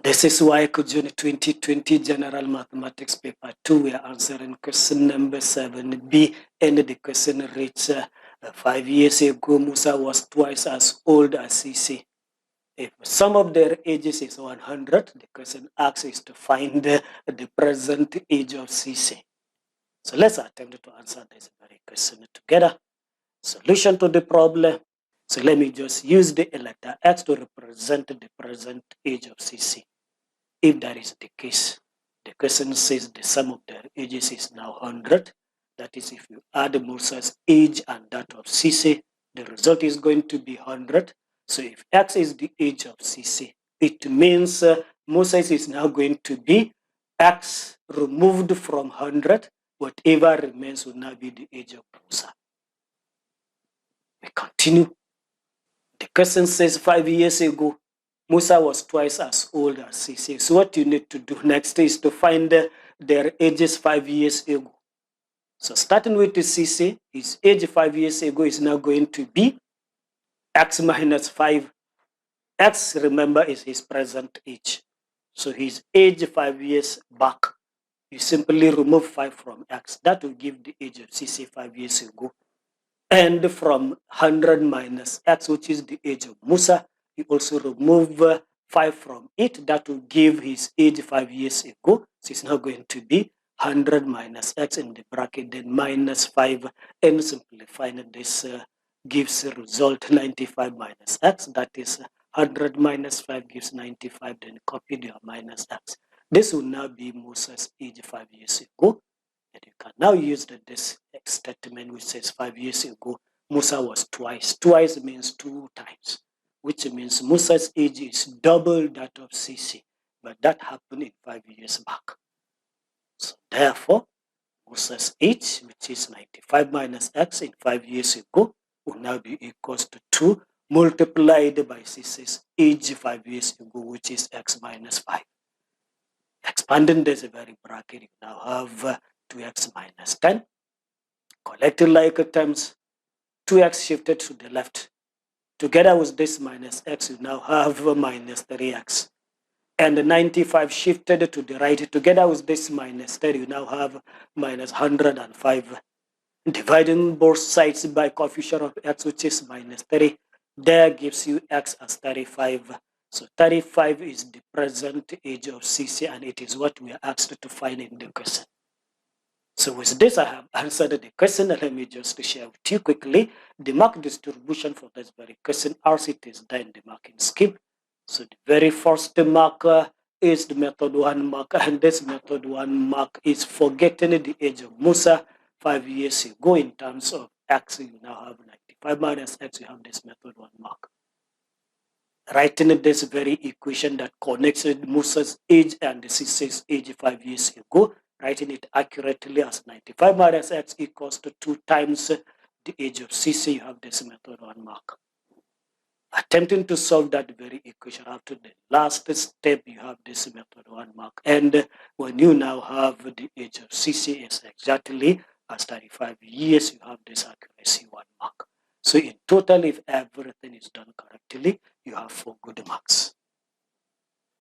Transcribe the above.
This is WAEC June 2020 General Mathematics Paper 2. We are answering question number 7B, and the question reads, 5 years ago, Musa was twice as old as Sisi. If sum of their ages is 100, the question asks is to find the present age of Sisi. So let's attempt to answer this very question together. Solution to the problem. So let me just use the letter X to represent the present age of Sisi. If that is the case, the question says the sum of their ages is now 100. That is, if you add Musa's age and that of Sisi, the result is going to be 100. So if X is the age of Sisi, it means Musa's is now going to be X removed from 100. Whatever remains will now be the age of Musa. We continue. The question says 5 years ago, Musa was twice as old as Sisi. So what you need to do next is to find their ages 5 years ago. So starting with the Sisi, his age 5 years ago is now going to be X minus 5. X, remember, is his present age. So his age 5 years back, you simply remove 5 from X. That will give the age of Sisi 5 years ago. And from 100 minus X, which is the age of Musa, you also remove 5 from it. That will give his age 5 years ago. So it's now going to be 100 minus X in the bracket, then minus 5, and simplifying this gives a result 95 minus X. That is 100 minus 5 gives 95, then copy the minus X. This will now be Musa's age 5 years ago. And you can now use this statement which says 5 years ago, Musa was twice. Twice means 2 times, which means Musa's age is double that of Sisi. But that happened in 5 years back. So therefore, Musa's age, which is 95 minus X in 5 years ago, will now be equals to 2 multiplied by Sisi's age 5 years ago, which is X minus 5. Expanding this very bracket, you now have 2x minus 10. Collecting like terms, 2x shifted to the left. Together with this minus x, you now have minus 3x. And 95 shifted to the right. Together with this minus 30, you now have minus 105. Dividing both sides by coefficient of x, which is minus 30, there gives you x as 35. So 35 is the present age of Sisi, and it is what we are asked to find in the question. So with this, I have answered the question. Let me just share with you quickly the mark distribution for this very question as it is done in the marking scheme. So the very first marker is the method 1 mark, and this method 1 mark is forgetting the age of Musa 5 years ago. In terms of x, you now have 95 minus x, you have this method 1 mark. Writing this very equation that connects Musa's age and the Sisi's age 5 years ago, writing it accurately as 95 minus x equals to 2 times the age of Sisi, you have this method 1 mark. Attempting to solve that very equation after the last step, you have this method 1 mark. And when you now have the age of Sisi is exactly as 35 years, you have this accuracy 1 mark. So in total, if everything is done correctly, you have 4 good marks.